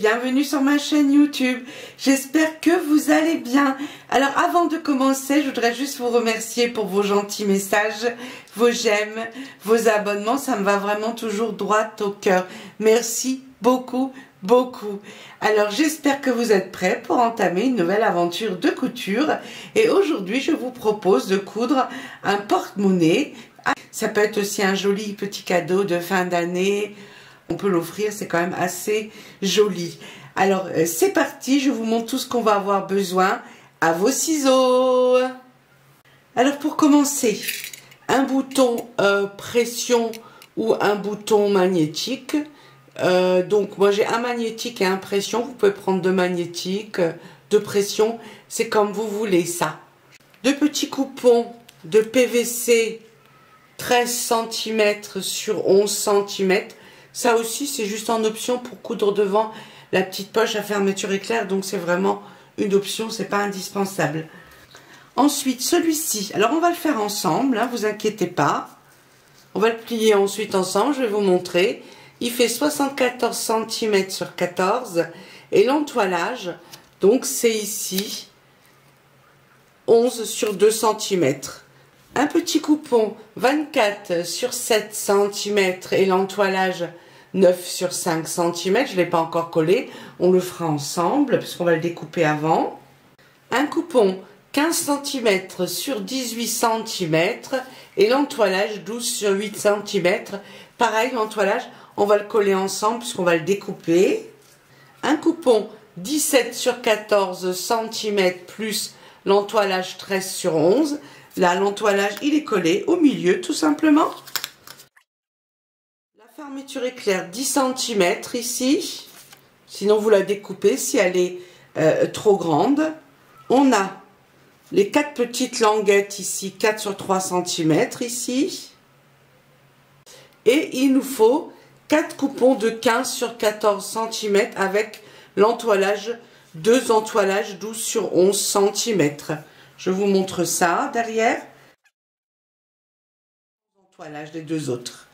bienvenue sur ma chaîne YouTube. J'espère que vous allez bien. Alors avant de commencer, je voudrais juste vous remercier pour vos gentils messages, vos j'aime, vos abonnements. Ça me va vraiment toujours droit au cœur. Merci beaucoup, beaucoup. Alors j'espère que vous êtes prêts pour entamer une nouvelle aventure de couture. Et aujourd'hui, je vous propose de coudre un porte-monnaie. Ça peut être aussi un joli petit cadeau de fin d'année. On peut l'offrir, c'est quand même assez joli. Alors, c'est parti, je vous montre tout ce qu'on va avoir besoin. À vos ciseaux. Alors, pour commencer, un bouton pression ou un bouton magnétique. Donc, moi, j'ai un magnétique et un pression. Vous pouvez prendre deux magnétiques, deux pression. C'est comme vous voulez ça. Deux petits coupons de PVC 13 cm sur 11 cm. Ça aussi, c'est juste en option pour coudre devant la petite poche à fermeture éclair. Donc, c'est vraiment une option, c'est pas indispensable. Ensuite, celui-ci. Alors, on va le faire ensemble, hein, vous inquiétez pas. On va le plier ensuite ensemble, je vais vous montrer. Il fait 74 cm sur 14. Et l'entoilage, donc, c'est ici 11 sur 2 cm. Un petit coupon 24 sur 7 cm et l'entoilage 9 sur 5 cm. Je ne l'ai pas encore collé. On le fera ensemble puisqu'on va le découper avant. Un coupon 15 cm sur 18 cm et l'entoilage 12 sur 8 cm. Pareil, l'entoilage, on va le coller ensemble puisqu'on va le découper. Un coupon 17 sur 14 cm plus l'entoilage 13 sur 11. Là, l'entoilage, il est collé au milieu, tout simplement. La fermeture éclair, 10 cm ici. Sinon, vous la découpez si elle est trop grande. On a les 4 petites languettes ici, 4 sur 3 cm ici. Et il nous faut 4 coupons de 15 sur 14 cm avec l'entoilage, 2 entoilages 12 sur 11 cm. Je vous montre ça derrière. L'entoilage des deux autres.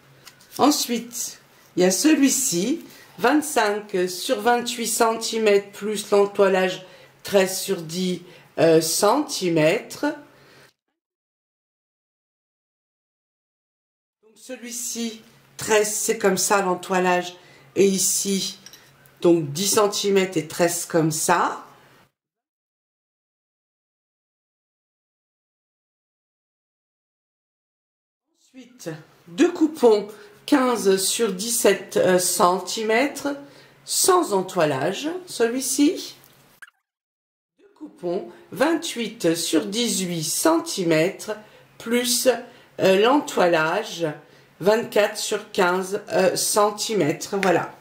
Ensuite, il y a celui-ci, 25 sur 28 cm plus l'entoilage 13 sur 10 cm. Donc celui-ci, 13, c'est comme ça l'entoilage. Et ici, donc 10 cm et 13 comme ça. Ensuite, deux coupons 15 sur 17 cm sans entoilage, celui-ci. Deux coupons 28 sur 18 cm plus l'entoilage 24 sur 15 cm. Voilà.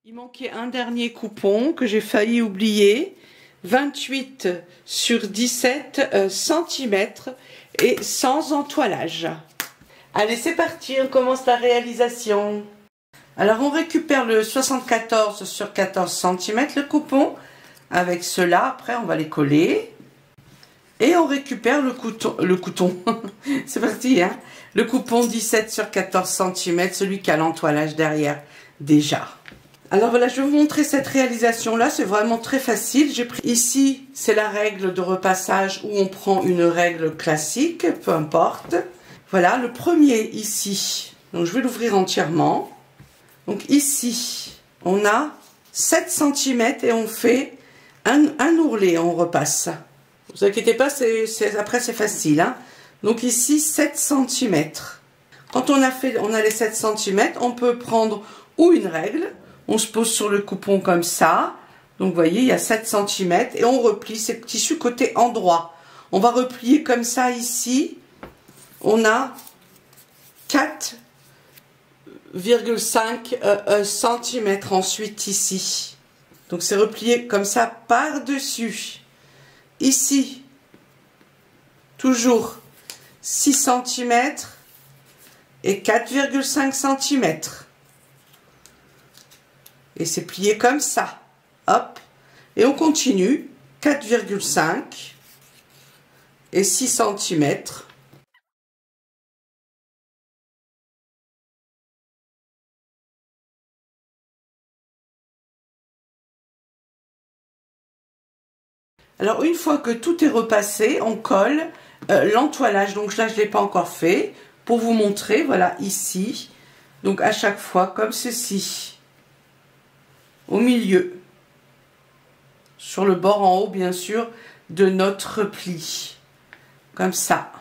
Il manquait un dernier coupon que j'ai failli oublier. 28 sur 17 cm et sans entoilage. Allez, c'est parti, on commence la réalisation. Alors, on récupère le 74 sur 14 cm, le coupon. Avec cela, après, on va les coller. Et on récupère le coupon. C'est parti, hein. Le coupon 17 sur 14 cm, celui qui a l'entoilage derrière déjà. Alors voilà, je vais vous montrer cette réalisation-là, c'est vraiment très facile. J'ai pris ici, c'est la règle de repassage où on prend une règle classique, peu importe. Voilà, le premier ici, donc je vais l'ouvrir entièrement. Donc ici, on a 7 cm et on fait un ourlet, on repasse. Ne vous inquiétez pas, après c'est facile, hein. Donc ici, 7 cm. Quand on a les 7 cm, on peut prendre ou une règle. On se pose sur le coupon comme ça. Donc, vous voyez, il y a 7 cm. Et on replie, c'est le tissu côté endroit. On va replier comme ça ici. On a 4,5 cm ensuite ici. Donc, c'est replié comme ça par-dessus. Ici, toujours 6 cm et 4,5 cm. Et c'est plié comme ça. Hop. Et on continue. 4,5 et 6 cm. Alors une fois que tout est repassé, on colle l'entoilage. Donc là je ne l'ai pas encore fait pour vous montrer, voilà ici. Donc à chaque fois comme ceci, au milieu, sur le bord en haut bien sûr de notre pli, comme ça.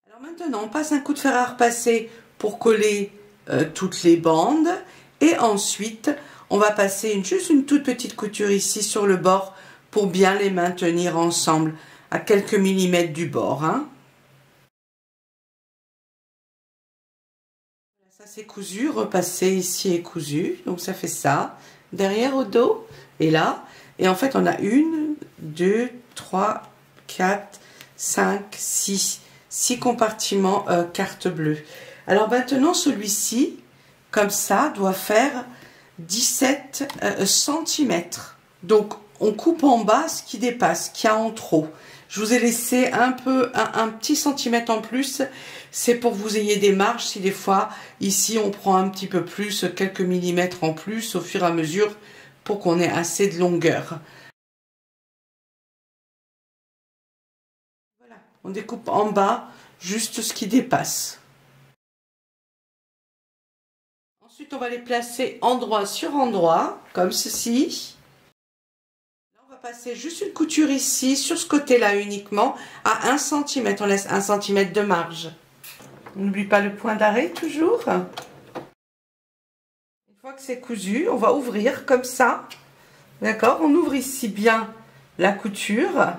Alors maintenant, on passe un coup de fer à repasser pour coller toutes les bandes. Et ensuite, on va passer juste une toute petite couture ici sur le bord pour bien les maintenir ensemble à quelques millimètres du bord. Hein. Ça c'est cousu, repassé ici est cousu. Donc ça fait ça. Derrière au dos et là. Et en fait, on a 1, 2, 3, 4, 5, 6 compartiments carte bleue. Alors maintenant, celui-ci, comme ça, doit faire 17 cm. Donc, on coupe en bas ce qui dépasse, ce qu'il y a en trop. Je vous ai laissé un petit centimètre en plus. C'est pour que vous ayez des marges. Si des fois, ici, on prend un petit peu plus, quelques millimètres en plus au fur et à mesure pour qu'on ait assez de longueur. On découpe en bas juste ce qui dépasse. Ensuite, on va les placer endroit sur endroit, comme ceci. Là, on va passer juste une couture ici, sur ce côté-là uniquement, à 1 cm. On laisse 1 cm de marge. On n'oublie pas le point d'arrêt, toujours. Une fois que c'est cousu, on va ouvrir comme ça. D'accord? On ouvre ici bien la couture.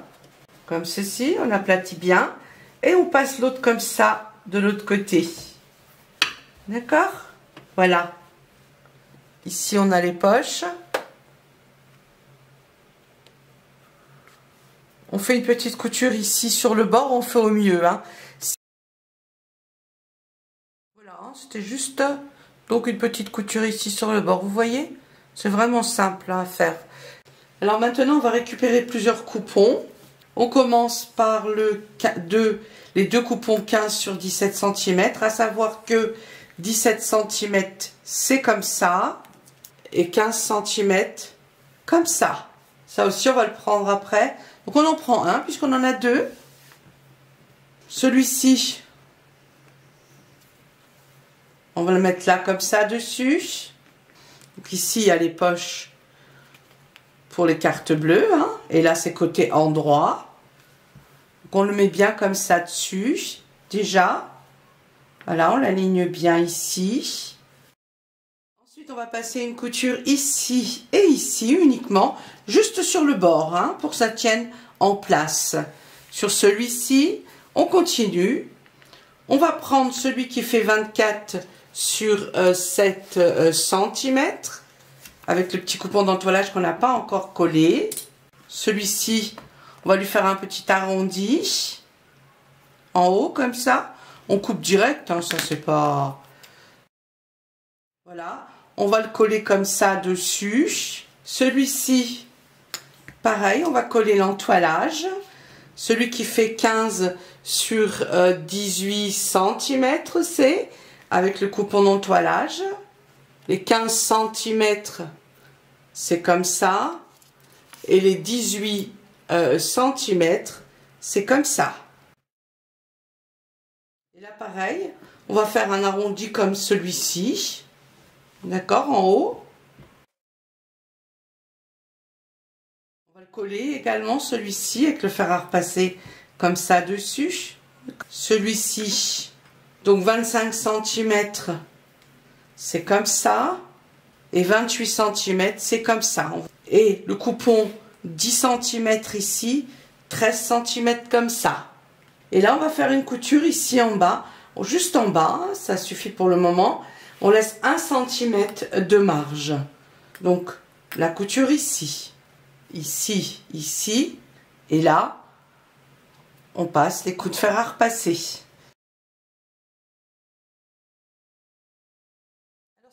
Comme ceci, on aplatit bien et on passe l'autre comme ça de l'autre côté. D'accord? Voilà. Ici, on a les poches. On fait une petite couture ici sur le bord, on fait au mieux. Hein. Voilà, c'était juste donc une petite couture ici sur le bord. Vous voyez? C'est vraiment simple à faire. Alors maintenant, on va récupérer plusieurs coupons. On commence par les deux coupons 15 sur 17 cm, à savoir que 17 cm c'est comme ça et 15 cm comme ça. Ça aussi on va le prendre après. Donc on en prend un puisqu'on en a deux. Celui-ci, on va le mettre là comme ça dessus. Donc ici il y a les poches pour les cartes bleues, hein. Et là c'est côté endroit. Donc on le met bien comme ça dessus, déjà. Voilà, on l'aligne bien ici. Ensuite on va passer une couture ici et ici uniquement, juste sur le bord, hein, pour que ça tienne en place. Sur celui-ci, on continue. On va prendre celui qui fait 24 sur 7 cm. Avec le petit coupon d'entoilage qu'on n'a pas encore collé. Celui-ci, on va lui faire un petit arrondi en haut comme ça. On coupe direct, hein, ça c'est pas... Voilà, on va le coller comme ça dessus. Celui-ci, pareil, on va coller l'entoilage. Celui qui fait 15 sur 18 cm, c'est avec le coupon d'entoilage. Les 15 cm, c'est comme ça. Et les 18 cm, c'est comme ça. Et là, pareil, on va faire un arrondi comme celui-ci. D'accord, en haut. On va le coller également, celui-ci, avec le fer à repasser comme ça dessus. Celui-ci, donc 25 cm, c'est comme ça. Et 28 cm, c'est comme ça. Et le coupon 10 cm ici, 13 cm comme ça. Et là, on va faire une couture ici en bas, juste en bas, ça suffit pour le moment. On laisse 1 cm de marge. Donc, la couture ici, ici, ici, et là, on passe les coups de fer à repasser.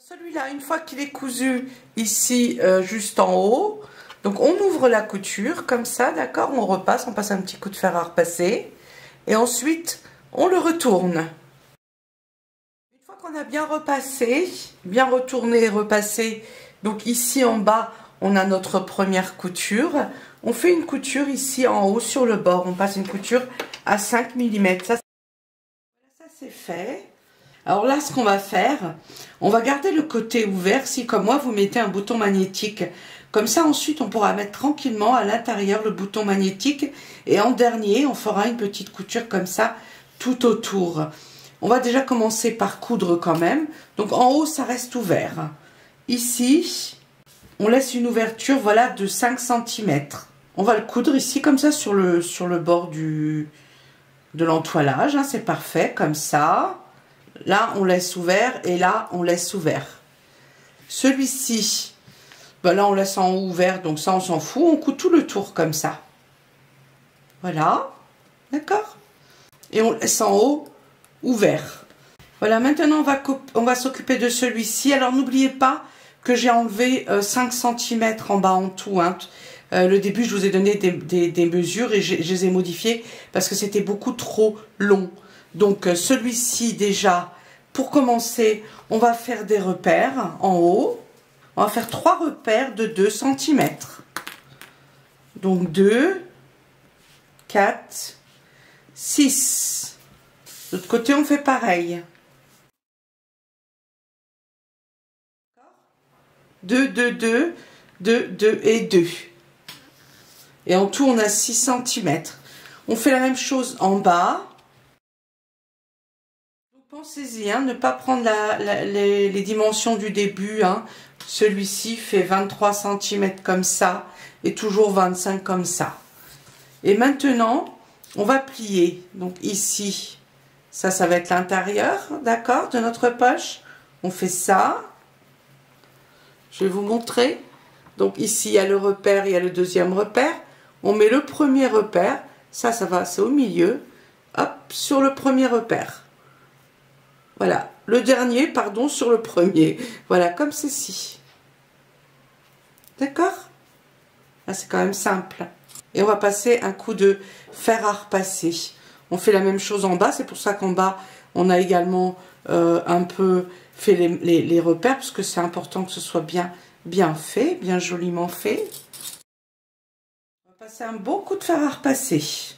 Celui-là, une fois qu'il est cousu ici, juste en haut, Donc on ouvre la couture comme ça, d'accord, on repasse, on passe un petit coup de fer à repasser et ensuite on le retourne. Une fois qu'on a bien repassé, bien retourné et repassé, donc ici en bas on a notre première couture, on fait une couture ici en haut sur le bord, on passe une couture à 5 mm. Ça c'est fait. Alors là, ce qu'on va faire, on va garder le côté ouvert. Si, comme moi, vous mettez un bouton magnétique. Comme ça, ensuite, on pourra mettre tranquillement à l'intérieur le bouton magnétique. Et en dernier, on fera une petite couture comme ça, tout autour. On va déjà commencer par coudre quand même. Donc, en haut, ça reste ouvert. Ici, on laisse une ouverture, voilà, de 5 cm. On va le coudre ici, comme ça, sur le bord de l'entoilage. Hein, c'est parfait, comme ça. Là, on laisse ouvert et là, on laisse ouvert. Celui-ci, ben là, on laisse en haut ouvert, donc ça, on s'en fout. On coud tout le tour comme ça. Voilà, d'accord? Et on laisse en haut ouvert. Voilà, maintenant, on va s'occuper de celui-ci. Alors, n'oubliez pas que j'ai enlevé 5 cm en bas en tout. Hein. Le début, je vous ai donné des mesures et je les ai modifiées parce que c'était beaucoup trop long. Donc celui-ci déjà, pour commencer, on va faire des repères en haut. On va faire 3 repères de 2 cm. Donc 2, 4, 6. De l'autre côté, on fait pareil. 2, 2, 2, 2, 2 et 2. Et en tout, on a 6 cm. On fait la même chose en bas. Pensez-y, hein, ne pas prendre les dimensions du début. Hein. Celui-ci fait 23 cm comme ça et toujours 25 comme ça. Et maintenant, on va plier. Donc ici, ça va être l'intérieur, d'accord, de notre poche. On fait ça. Je vais vous montrer. Donc ici, il y a le repère, il y a le deuxième repère. On met le premier repère. Ça va, c'est au milieu. Hop, sur le premier repère. Voilà, le dernier, pardon, sur le premier. Voilà, comme ceci. D'accord? Là, c'est quand même simple. Et on va passer un coup de fer à repasser. On fait la même chose en bas. C'est pour ça qu'en bas, on a également un peu fait les repères, parce que c'est important que ce soit bien fait, bien joliment fait. On va passer un beau coup de fer à repasser.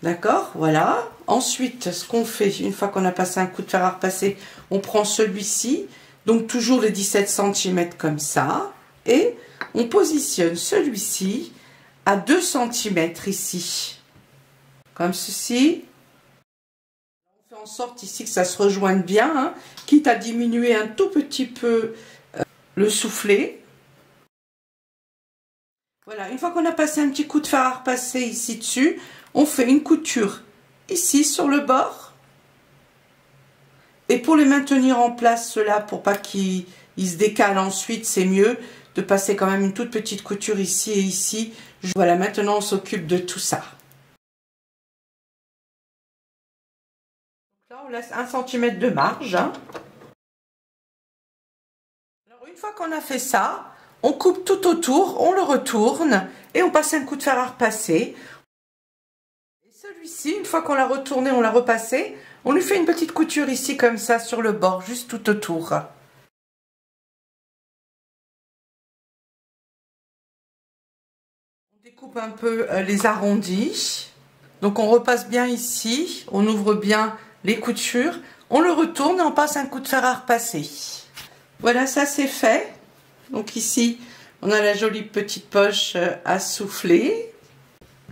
D'accord, voilà. Ensuite, ce qu'on fait, une fois qu'on a passé un coup de fer à repasser, on prend celui-ci, donc toujours les 17 cm comme ça, et on positionne celui-ci à 2 cm ici, comme ceci. On fait en sorte ici que ça se rejoigne bien, hein, quitte à diminuer un tout petit peu le soufflet. Voilà, une fois qu'on a passé un petit coup de fer à repasser ici dessus, on fait une couture ici sur le bord. Et pour les maintenir en place, ceux-là, pour pas qu'ils se décalent ensuite, c'est mieux de passer quand même une toute petite couture ici et ici. Voilà, maintenant on s'occupe de tout ça. Donc là, on laisse 1 cm de marge. Hein. Alors, une fois qu'on a fait ça, on coupe tout autour, on le retourne et on passe un coup de fer à repasser. Celui-ci, une fois qu'on l'a retourné, on l'a repassé, on lui fait une petite couture ici comme ça sur le bord, juste tout autour. On découpe un peu les arrondis. Donc on repasse bien ici, on ouvre bien les coutures, on le retourne et on passe un coup de fer à repasser. Voilà, ça c'est fait. Donc ici, on a la jolie petite poche à souffler.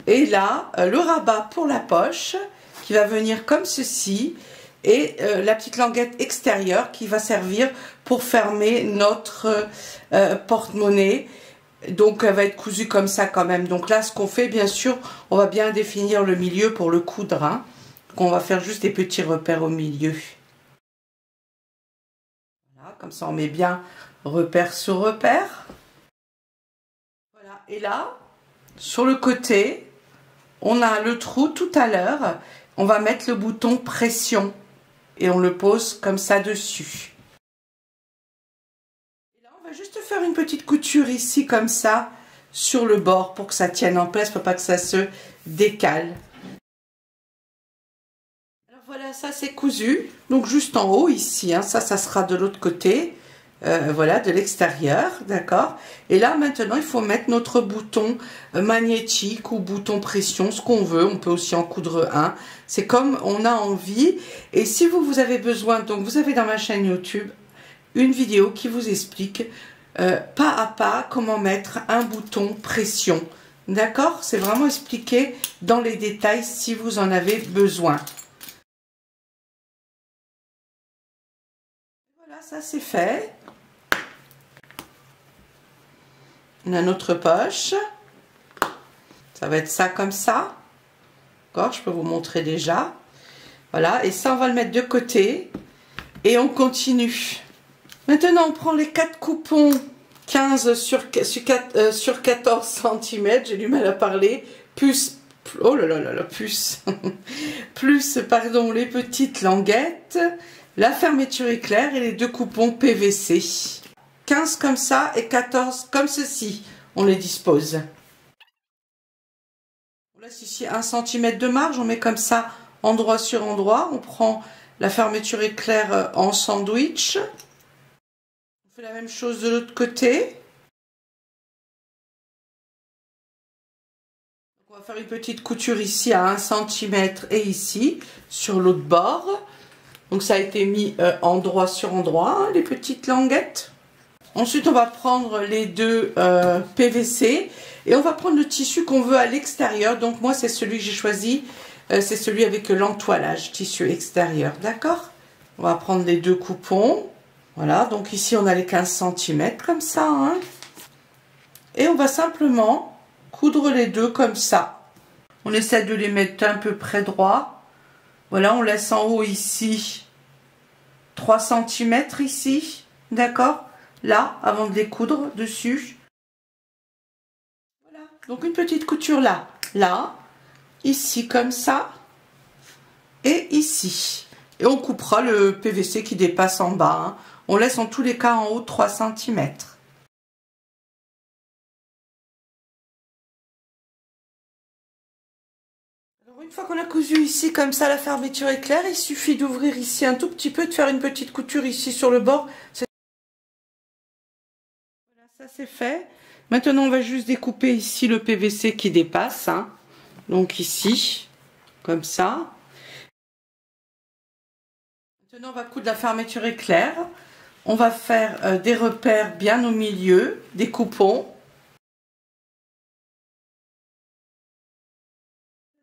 Et là, le rabat pour la poche qui va venir comme ceci et la petite languette extérieure qui va servir pour fermer notre porte-monnaie. Donc elle va être cousue comme ça quand même. Donc là, ce qu'on fait, bien sûr, on va bien définir le milieu pour le coudre. Hein. Donc on va faire juste des petits repères au milieu. Voilà, comme ça on met bien repère sur repère. Voilà, et là, sur le côté, on a le trou tout à l'heure, on va mettre le bouton pression et on le pose comme ça dessus. Et là, on va juste faire une petite couture ici comme ça sur le bord pour que ça tienne en place, pour pas que ça se décale. Alors voilà, ça c'est cousu, donc juste en haut ici, hein, ça sera de l'autre côté. Voilà, de l'extérieur, d'accord. Et là maintenant il faut mettre notre bouton magnétique ou bouton pression, ce qu'on veut. On peut aussi en coudre un, c'est comme on a envie. Et si vous avez besoin, donc vous avez dans ma chaîne YouTube une vidéo qui vous explique pas à pas comment mettre un bouton pression, d'accord. C'est vraiment expliqué dans les détails si vous en avez besoin. Voilà, ça c'est fait. On a notre poche, ça va être ça comme ça, d'accord, je peux vous montrer déjà, voilà, et ça on va le mettre de côté, et on continue. Maintenant on prend les 4 coupons 15 sur 14 cm, j'ai du mal à parler, plus, oh là là là là, plus, plus, pardon, les petites languettes, la fermeture éclair et les 2 coupons PVC. 15 comme ça et 14 comme ceci, on les dispose. On laisse ici 1 cm de marge, on met comme ça endroit sur endroit. On prend la fermeture éclair en sandwich. On fait la même chose de l'autre côté. On va faire une petite couture ici à 1 cm et ici sur l'autre bord. Donc ça a été mis endroit sur endroit, hein, les petites languettes. Ensuite, on va prendre les 2 PVC et on va prendre le tissu qu'on veut à l'extérieur. Donc moi, c'est celui que j'ai choisi, c'est celui avec l'entoilage, tissu extérieur, d'accord. On va prendre les 2 coupons. Voilà, donc ici, on a les 15 cm comme ça. Hein. Et on va simplement coudre les 2 comme ça. On essaie de les mettre un peu près droit. Voilà, on laisse en haut ici 3 cm ici, d'accord. Là, avant de les coudre dessus. Voilà, donc une petite couture là, là, ici comme ça, et ici. Et on coupera le PVC qui dépasse en bas. Hein. On laisse en tous les cas en haut 3 cm. Alors une fois qu'on a cousu ici comme ça la fermeture éclair, il suffit d'ouvrir ici un tout petit peu, de faire une petite couture ici sur le bord. Ça c'est fait. Maintenant on va juste découper ici le PVC qui dépasse, hein. Donc ici, comme ça. Maintenant on va coudre la fermeture éclair. On va faire des repères bien au milieu, des coupons.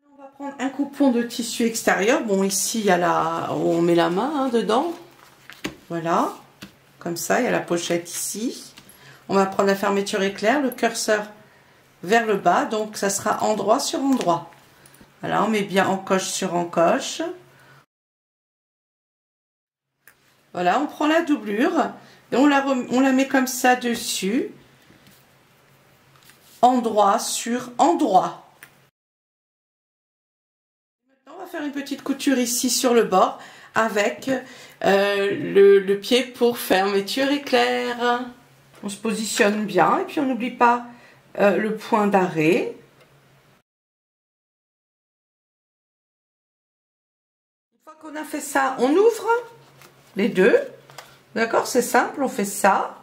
On va prendre un coupon de tissu extérieur. Bon ici il y a la, on met la main hein, dedans. Voilà, comme ça, il y a la pochette ici. On va prendre la fermeture éclair, le curseur vers le bas, donc ça sera endroit sur endroit. Voilà, on met bien encoche sur encoche. Voilà, on prend la doublure et on la met comme ça dessus, endroit sur endroit. Maintenant, on va faire une petite couture ici sur le bord avec le pied pour fermeture éclair. On se positionne bien et puis on n'oublie pas le point d'arrêt. Une fois qu'on a fait ça, on ouvre les 2. D'accord, c'est simple, on fait ça.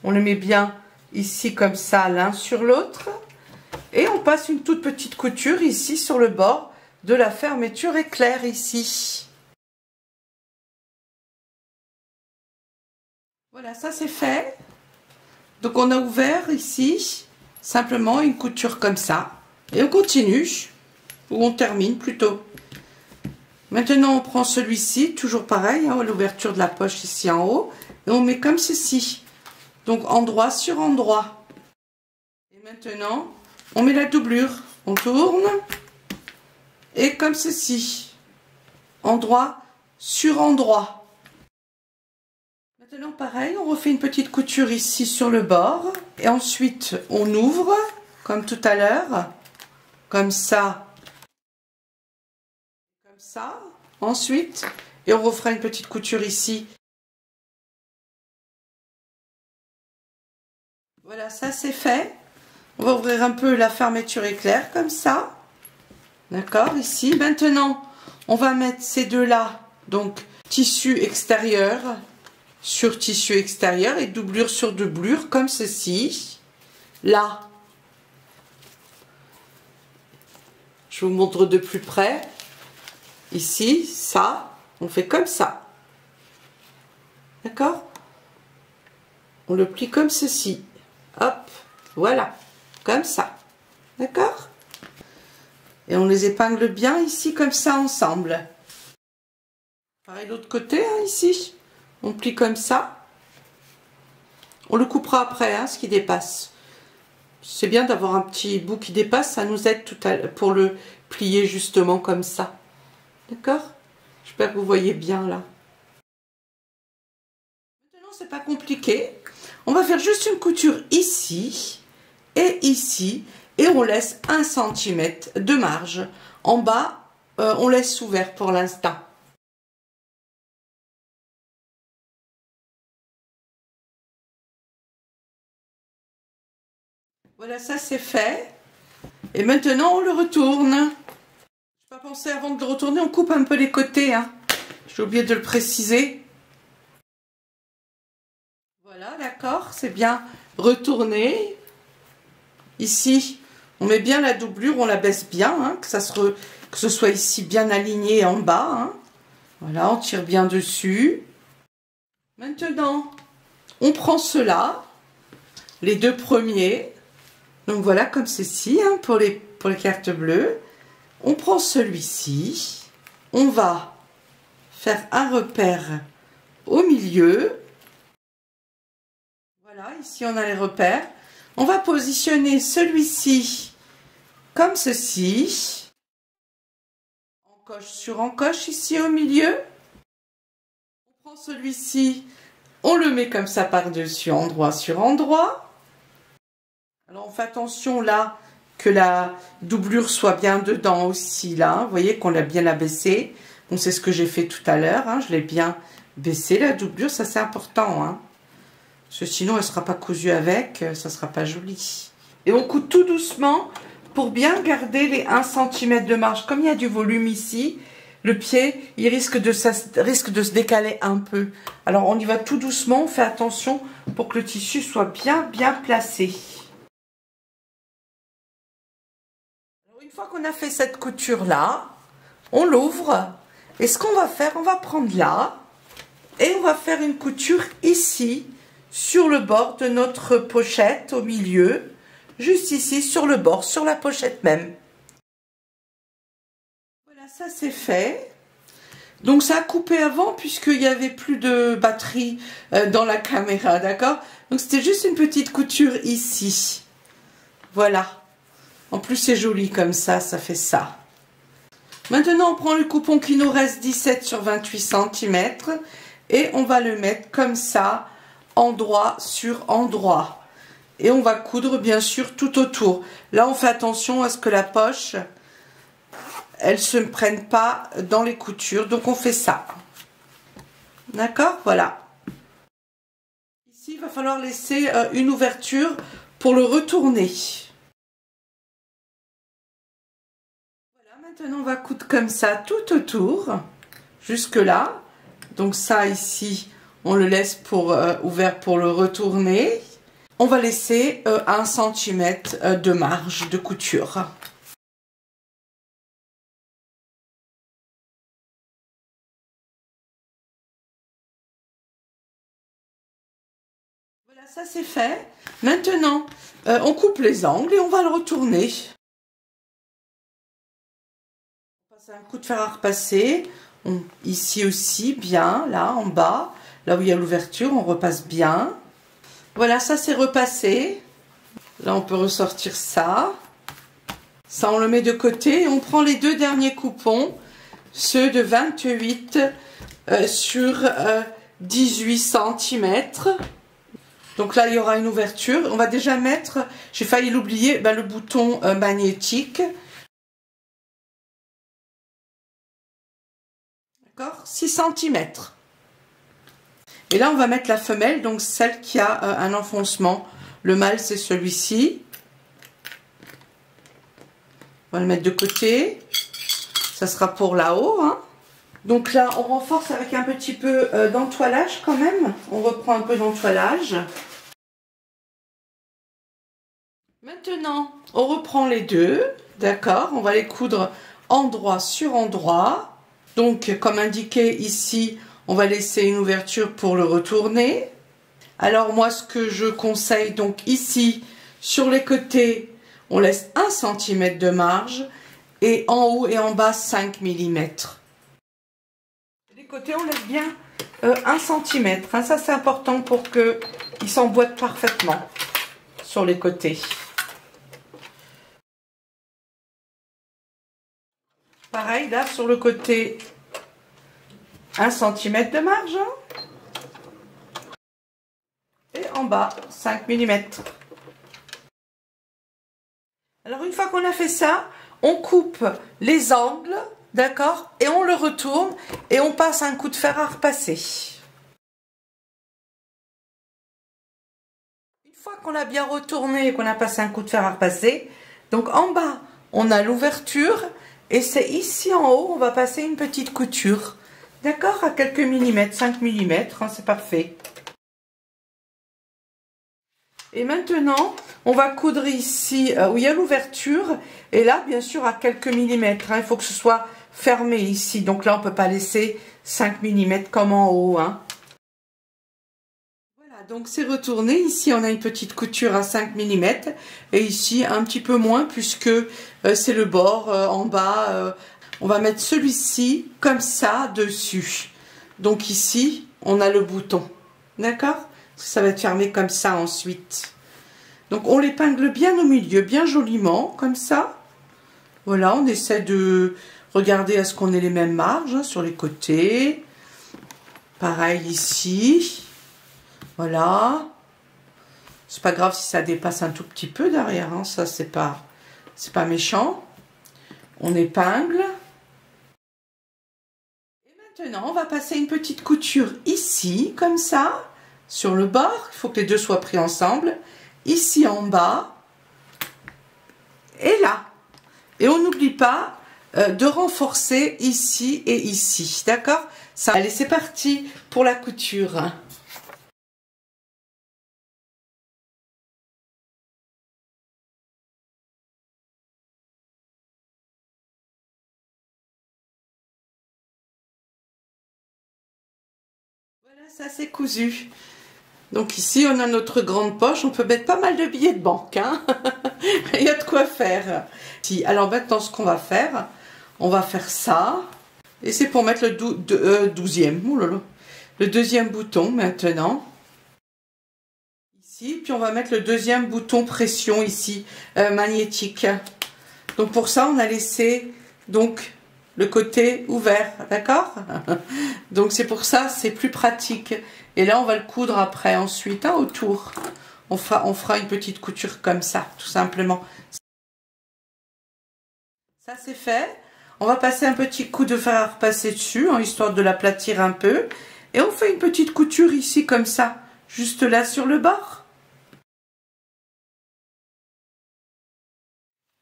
On le met bien ici comme ça, l'un sur l'autre. Et on passe une toute petite couture ici sur le bord de la fermeture éclair ici. Voilà, ça c'est fait. Donc on a ouvert ici simplement une couture comme ça et on continue ou on termine plutôt. Maintenant on prend celui-ci, toujours pareil, hein, l'ouverture de la poche ici en haut et on met comme ceci, donc endroit sur endroit. Et maintenant on met la doublure, on tourne et comme ceci, endroit sur endroit. Maintenant pareil, on refait une petite couture ici sur le bord et ensuite on ouvre comme tout à l'heure, comme ça, ensuite, et on refera une petite couture ici. Voilà, ça c'est fait. On va ouvrir un peu la fermeture éclair comme ça. D'accord, ici. Maintenant, on va mettre ces deux-là, donc tissu extérieur sur tissu extérieur et doublure sur doublure, comme ceci. Là, je vous montre de plus près. Ici, ça, on fait comme ça. D'accord? On le plie comme ceci. Hop, voilà, comme ça. D'accord? Et on les épingle bien ici, comme ça, ensemble. Pareil de l'autre côté, hein, ici. On plie comme ça. On le coupera après, hein, ce qui dépasse. C'est bien d'avoir un petit bout qui dépasse, ça nous aide pour le plier justement comme ça. D'accord? J'espère que vous voyez bien là. Maintenant, c'est pas compliqué. On va faire juste une couture ici et ici. Et on laisse 1 cm de marge. En bas, on laisse ouvert pour l'instant. Voilà, ça c'est fait. Et maintenant, on le retourne. Je n'ai pas pensé avant de le retourner, on coupe un peu les côtés. Hein. J'ai oublié de le préciser. Voilà, d'accord, c'est bien retourné. Ici, on met bien la doublure, on la baisse bien, hein, que ce soit ici bien aligné en bas. Hein. Voilà, on tire bien dessus. Maintenant, on prend cela, les deux premiers. Donc voilà, comme ceci, hein, pour les cartes bleues. On prend celui-ci. On va faire un repère au milieu. Voilà, ici on a les repères. On va positionner celui-ci comme ceci. Encoche sur encoche ici au milieu. On prend celui-ci, on le met comme ça par-dessus, endroit sur endroit. Alors on fait attention là que la doublure soit bien dedans aussi là. Vous voyez qu'on l'a bien abaissée. Bon, c'est ce que j'ai fait tout à l'heure. Hein. Je l'ai bien baissé la doublure, ça c'est important. Hein. Parce que sinon elle ne sera pas cousue avec, ça ne sera pas joli. Et on coud tout doucement pour bien garder les 1 cm de marge. Comme il y a du volume ici, le pied il risque de se décaler un peu. Alors on y va tout doucement, on fait attention pour que le tissu soit bien placé. Alors, une fois qu'on a fait cette couture là, on l'ouvre. Et ce qu'on va faire, on va prendre là et on va faire une couture ici sur le bord de notre pochette au milieu, juste ici sur le bord, sur la pochette même. Voilà, ça c'est fait. Donc ça a coupé avant puisqu'il n'y avait plus de batterie dans la caméra, d'accord? Donc c'était juste une petite couture ici. Voilà. En plus c'est joli comme ça fait ça. Maintenant on prend le coupon qui nous reste 17 sur 28 cm et on va le mettre comme ça, endroit sur endroit. Et on va coudre bien sûr tout autour. Là on fait attention à ce que la poche elle se prenne pas dans les coutures, donc on fait ça. D'accord, voilà. Ici il va falloir laisser une ouverture pour le retourner. Voilà, maintenant on va coudre comme ça tout autour, jusque là. Donc ça ici on le laisse pour ouvert pour le retourner. On va laisser 1 cm de marge de couture. Voilà, ça c'est fait. Maintenant, on coupe les angles et on va le retourner. On passe un coup de fer à repasser. Ici aussi, bien, là, en bas. Là où il y a l'ouverture, on repasse bien. Voilà, ça c'est repassé. Là, on peut ressortir ça. Ça, on le met de côté. Et on prend les deux derniers coupons. Ceux de 28 sur 18 cm. Donc là, il y aura une ouverture. On va déjà mettre, j'ai failli l'oublier, le bouton magnétique. D'accord, 6 cm. Et là, on va mettre la femelle, donc celle qui a un enfoncement. Le mâle, c'est celui-ci. On va le mettre de côté. Ça sera pour là-haut, hein. Donc là, on renforce avec un petit peu d'entoilage quand même. On reprend un peu d'entoilage. Maintenant, on reprend les deux. D'accord, on va les coudre endroit sur endroit. Donc, comme indiqué ici, on va laisser une ouverture pour le retourner. Alors moi, ce que je conseille, donc ici, sur les côtés, on laisse 1 cm de marge. Et en haut et en bas, 5 mm. Les côtés, on laisse bien 1 cm. Hein, ça, c'est important pour qu'ils s'emboîtent parfaitement sur les côtés. Pareil, là, sur le côté, 1 cm de marge. Hein. Et en bas, 5 mm. Alors, une fois qu'on a fait ça, on coupe les angles, d'accord, et on le retourne et on passe un coup de fer à repasser. Une fois qu'on a bien retourné et qu'on a passé un coup de fer à repasser, donc en bas, on a l'ouverture et c'est ici en haut, on va passer une petite couture, d'accord, à quelques millimètres, 5 mm, hein, c'est parfait. Et maintenant, on va coudre ici où il y a l'ouverture. Et là, bien sûr, à quelques millimètres. Hein, il faut que ce soit fermé ici. Donc là, on ne peut pas laisser 5 mm comme en haut. Hein. Voilà, donc c'est retourné. Ici, on a une petite couture à 5 mm. Et ici, un petit peu moins puisque c'est le bord en bas. On va mettre celui-ci comme ça dessus. Donc ici, on a le bouton. D'accord ? Ça va être fermé comme ça ensuite. Donc on l'épingle bien au milieu, bien joliment, comme ça. Voilà, on essaie de regarder à ce qu'on ait les mêmes marges hein, sur les côtés. Pareil ici. Voilà. C'est pas grave si ça dépasse un tout petit peu derrière. Hein, ça, c'est pas méchant. On épingle. Et maintenant, on va passer une petite couture ici, comme ça. Sur le bord, il faut que les deux soient pris ensemble. Ici en bas. Et là. Et on n'oublie pas de renforcer ici et ici. D'accord? Allez, c'est parti pour la couture. Voilà, ça c'est cousu. Donc ici, on a notre grande poche. On peut mettre pas mal de billets de banque. Hein. Il y a de quoi faire. Alors maintenant, ce qu'on va faire, on va faire ça. Et c'est pour mettre le 12e. Oh là là. Le deuxième bouton maintenant. Ici. Puis on va mettre le deuxième bouton pression ici, magnétique. Donc pour ça, on a laissé donc le côté ouvert. D'accord? Donc c'est pour ça, c'est plus pratique. Et là, on va le coudre après, ensuite, hein, autour. On fera une petite couture comme ça, tout simplement. Ça, c'est fait. On va passer un petit coup de fer à repasser dessus, hein, histoire de l'aplatir un peu. Et on fait une petite couture ici, comme ça, juste là sur le bord.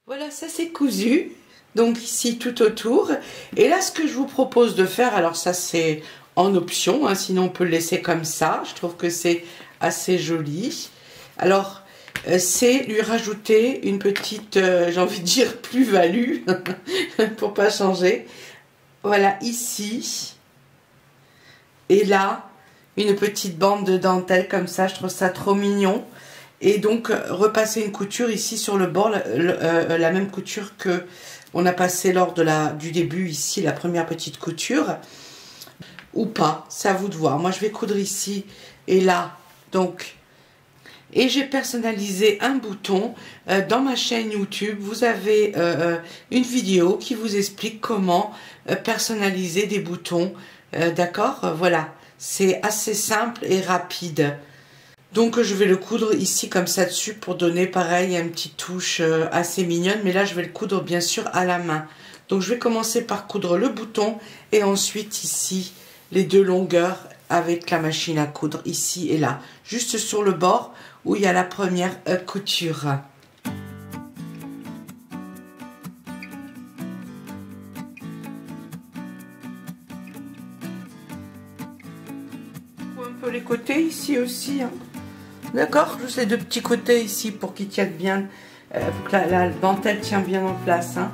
Voilà, ça c'est cousu. Donc ici, tout autour. Et là, ce que je vous propose de faire, alors ça, c'est en option, hein, sinon on peut le laisser comme ça. Je trouve que c'est assez joli. Alors, c'est lui rajouter une petite, j'ai envie de dire, plus-value, pour pas changer. Voilà, ici. Et là, une petite bande de dentelle comme ça, je trouve ça trop mignon. Et donc, repasser une couture ici sur le bord, la même couture que on a passé lors du début ici, la première petite couture. Ou pas, c'est à vous de voir. Moi, je vais coudre ici et là, donc. Et j'ai personnalisé un bouton dans ma chaîne YouTube. Vous avez une vidéo qui vous explique comment personnaliser des boutons. D'accord? Voilà, c'est assez simple et rapide. Donc je vais le coudre ici comme ça dessus pour donner pareil une petite touche assez mignonne. Mais là je vais le coudre bien sûr à la main. Donc je vais commencer par coudre le bouton et ensuite ici les deux longueurs avec la machine à coudre ici et là. Juste sur le bord où il y a la première couture. peu les côtés ici aussi. Hein. D'accord, juste les deux petits côtés ici pour qu'ils tiennent bien, pour que la dentelle tient bien en place. Hein.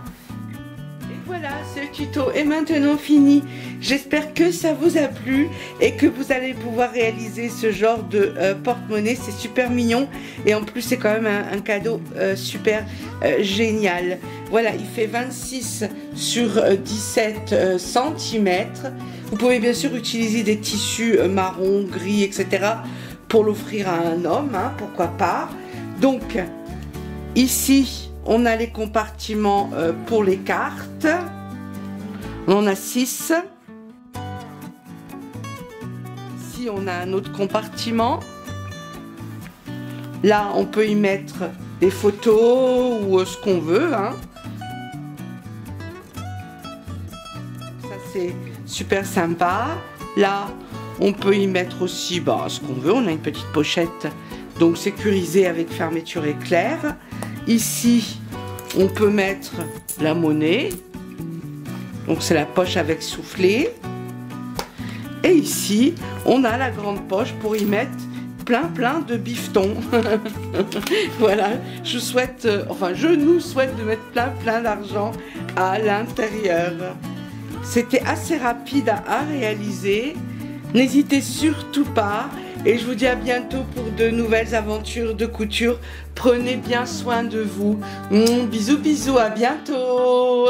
Et voilà, ce tuto est maintenant fini. J'espère que ça vous a plu et que vous allez pouvoir réaliser ce genre de porte-monnaie. C'est super mignon et en plus c'est quand même un cadeau super génial. Voilà, il fait 26 sur 17 cm. Vous pouvez bien sûr utiliser des tissus marron, gris, etc. pour l'offrir à un homme, hein, pourquoi pas. Donc, ici, on a les compartiments pour les cartes. On en a 6. Ici, on a un autre compartiment. Là, on peut y mettre des photos ou ce qu'on veut. Hein. Ça, c'est super sympa. Là, on peut y mettre aussi ce qu'on veut. On a une petite pochette, donc sécurisée avec fermeture éclair. Ici, on peut mettre la monnaie. Donc, c'est la poche avec soufflet. Et ici, on a la grande poche pour y mettre plein de bifetons. Voilà, je nous souhaite de mettre plein d'argent à l'intérieur. C'était assez rapide à réaliser. N'hésitez surtout pas. Et je vous dis à bientôt pour de nouvelles aventures de couture. Prenez bien soin de vous. Bisous, à bientôt.